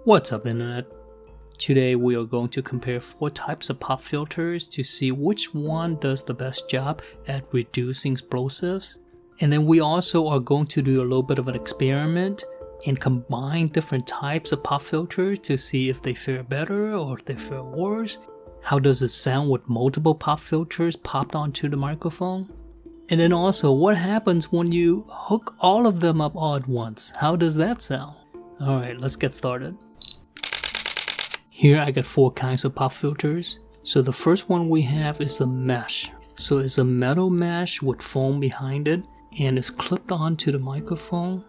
What's up, Internet? Today we are going to compare 4 types of pop filters to see which one does the best job at reducing explosives. And then we also are going to do a little bit of an experiment and combine different types of pop filters to see if they fare better or if they fare worse. How does it sound with multiple pop filters popped onto the microphone? And then also, what happens when you hook all of them up all at once? How does that sound? Alright, let's get started. Here I got 4 kinds of pop filters. So the first one we have is a mesh. So it's a metal mesh with foam behind it and it's clipped onto the microphone.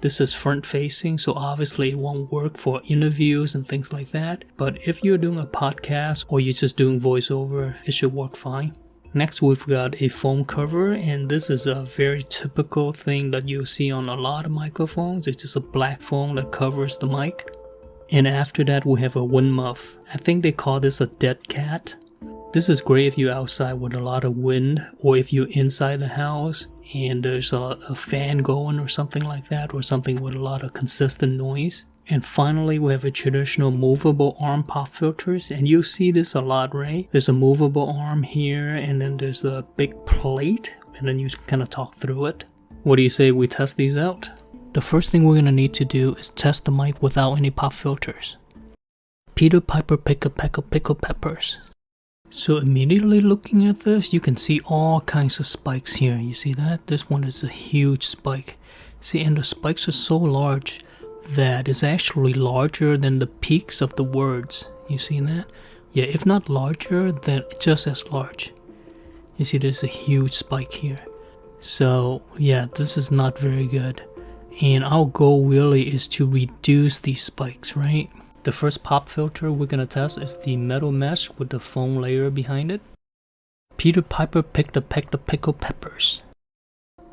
This is front facing, so obviously it won't work for interviews and things like that. But if you're doing a podcast or you're just doing voiceover, it should work fine. Next we've got a foam cover, and this is a very typical thing that you'll see on a lot of microphones. It's just a black foam that covers the mic. And after that we have a wind muff. I think they call this a dead cat. This is great if you're outside with a lot of wind, or if you're inside the house and there's a fan going or something like that, or something with a lot of consistent noise. And finally we have a traditional movable arm pop filters, and you'll see this a lot, right? There's a movable arm here, and then there's a big plate, and then you kind of talk through it. What do you say we test these out? The first thing we're going to need to do is test the mic without any pop filters. Peter Piper Pick a Peck of Pickled Peppers. So immediately looking at this, you can see all kinds of spikes here. You see that? This one is a huge spike. See, and the spikes are so large that it's actually larger than the peaks of the words. You see that? Yeah, if not larger, then just as large. You see there's a huge spike here. So yeah, this is not very good. And our goal really is to reduce these spikes, right? The first pop filter we're going to test is the metal mesh with the foam layer behind it. Peter Piper picked a peck of pickled peppers.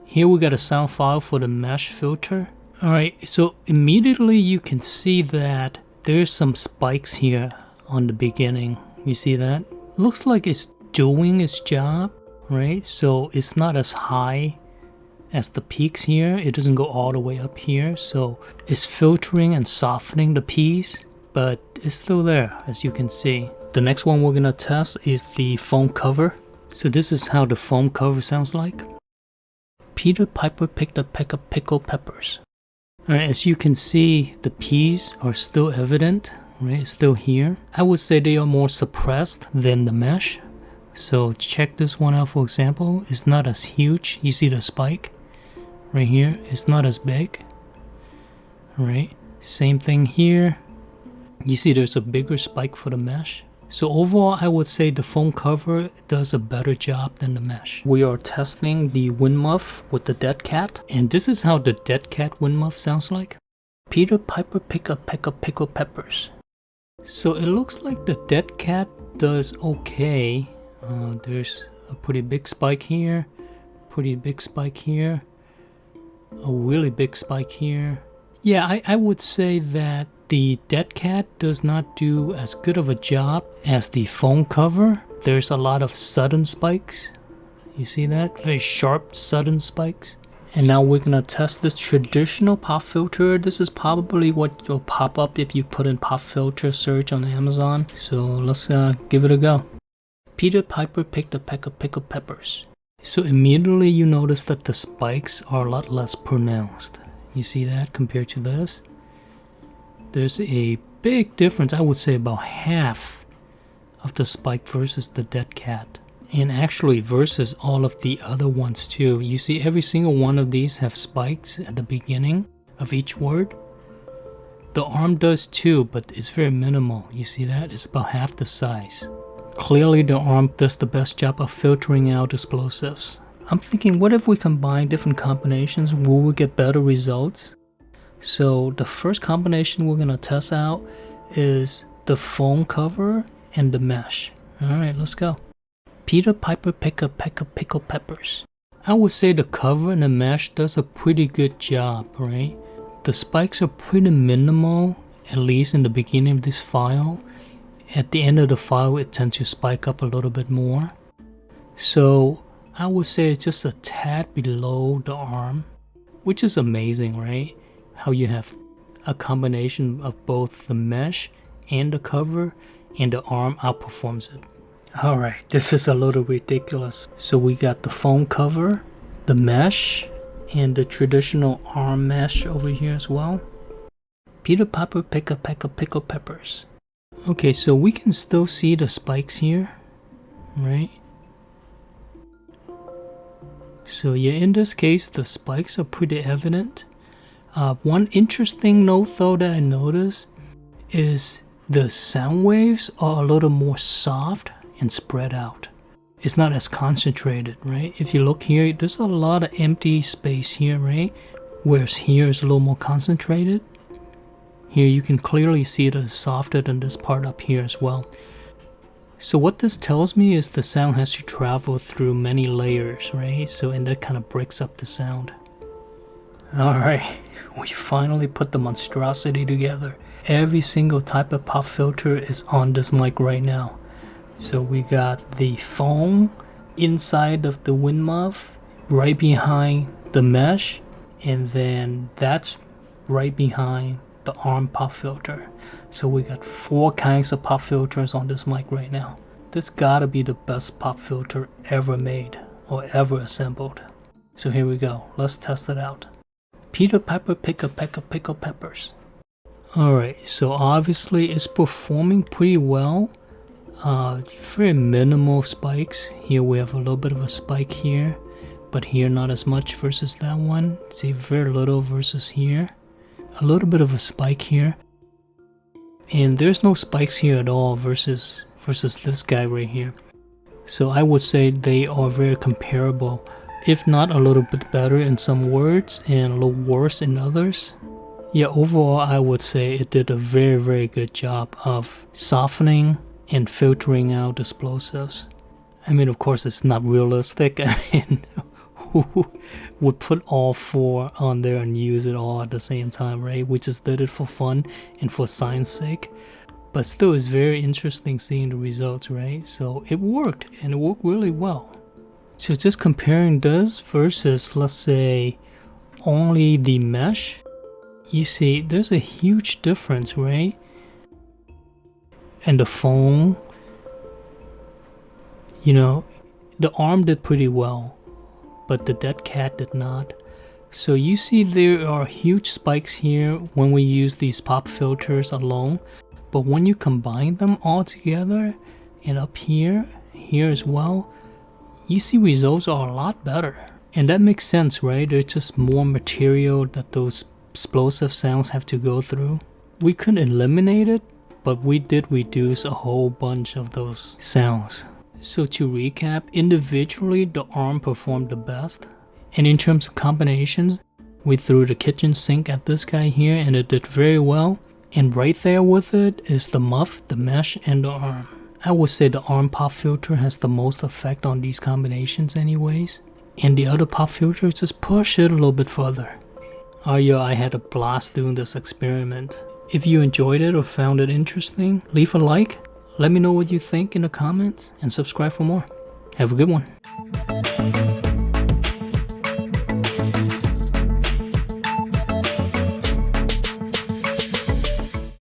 Here we got a sound file for the mesh filter. Alright, so immediately you can see that there's some spikes here on the beginning. You see that? Looks like it's doing its job, right? So it's not as high as the peaks here. It doesn't go all the way up here, so it's filtering and softening the P's, but it's still there, as you can see. The next one we're gonna test is the foam cover. So this is how the foam cover sounds like. Peter Piper picked a peck of pickled peppers. Alright, as you can see, the P's are still evident, right? It's still here. I would say they are more suppressed than the mesh. So check this one out, for example. It's not as huge. You see the spike right here? It's not as big. Alright, same thing here. You see there's a bigger spike for the mesh. So overall, I would say the foam cover does a better job than the mesh. We are testing the wind muff with the dead cat, and this is how the dead cat wind muff sounds like. Peter Piper picked a peck of pickled peppers. So it looks like the dead cat does okay. There's a pretty big spike here, pretty big spike here, a really big spike here. Yeah, I would say that the dead cat does not do as good of a job as the foam cover. There's a lot of sudden spikes. You see that? Very sharp, sudden spikes. And now we're gonna test this traditional pop filter. This is probably what will pop up if you put in pop filter search on Amazon. So let's give it a go. Peter Piper picked a peck of pickled peppers. So immediately you notice that the spikes are a lot less pronounced. You see that compared to this? There's a big difference. I would say about half of the spike versus the dead cat. And actually versus all of the other ones too. You see every single one of these have spikes at the beginning of each word. The arm does too, but it's very minimal. You see that? It's about half the size. Clearly the arm does the best job of filtering out explosives. I'm thinking, what if we combine different combinations? Will we get better results? So the first combination we're gonna test out is the foam cover and the mesh. Alright, let's go. Peter Piper picked a peck of pickled peppers. I would say the cover and the mesh does a pretty good job, right? The spikes are pretty minimal, at least in the beginning of this file. At the end of the file, it tends to spike up a little bit more. So I would say it's just a tad below the arm, which is amazing, right? How you have a combination of both the mesh and the cover, and the arm outperforms it. Alright, this is a little ridiculous. So we got the foam cover, the mesh, and the traditional arm mesh over here as well. Peter Piper pick a peck of pickled peppers. Okay, so we can still see the spikes here, right? So yeah, in this case, the spikes are pretty evident. One interesting note though that I noticed is the sound waves are a little more soft and spread out. It's not as concentrated, right? If you look here, there's a lot of empty space here, right? Whereas here is a little more concentrated. Here you can clearly see that it's softer than this part up here as well. So what this tells me is the sound has to travel through many layers, right? So, and that kind of breaks up the sound. Alright, we finally put the monstrosity together. Every single type of pop filter is on this mic right now. So we got the foam inside of the wind muff, right behind the mesh, and then that's right behind the arm pop filter. So we got 4 kinds of pop filters on this mic right now. This gotta be the best pop filter ever made or ever assembled. So here we go, let's test it out. Peter Piper pick a peck of pickled peppers. Alright, so obviously it's performing pretty well. Very minimal spikes. Here we have a little bit of a spike here, but here not as much versus that one. See, very little versus here. A little bit of a spike here. And there's no spikes here at all versus this guy right here. So I would say they are very comparable, if not a little bit better in some words and a little worse in others. Yeah, overall I would say it did a very, very good job of softening and filtering out explosives. I mean, of course it's not realistic. I mean, who would put all 4 on there and use it all at the same time, right? We just did it for fun and for science sake. But still, it's very interesting seeing the results, right? So it worked, and it worked really well. So just comparing this versus, let's say, only the mesh, you see there's a huge difference, right? And the foam, you know, the arm did pretty well, but the dead cat did not. So you see there are huge spikes here when we use these pop filters alone, but when you combine them all together and up here as well, you see results are a lot better. And that makes sense, right? There's just more material that those explosive sounds have to go through. We couldn't eliminate it, but we did reduce a whole bunch of those sounds. So to recap, individually the arm performed the best. And in terms of combinations, we threw the kitchen sink at this guy here and it did very well. And right there with it is the muff, the mesh, and the arm. I would say the arm pop filter has the most effect on these combinations anyways. And the other pop filters just push it a little bit further. Oh yeah, I had a blast doing this experiment. If you enjoyed it or found it interesting, leave a like, let me know what you think in the comments, and subscribe for more. Have a good one.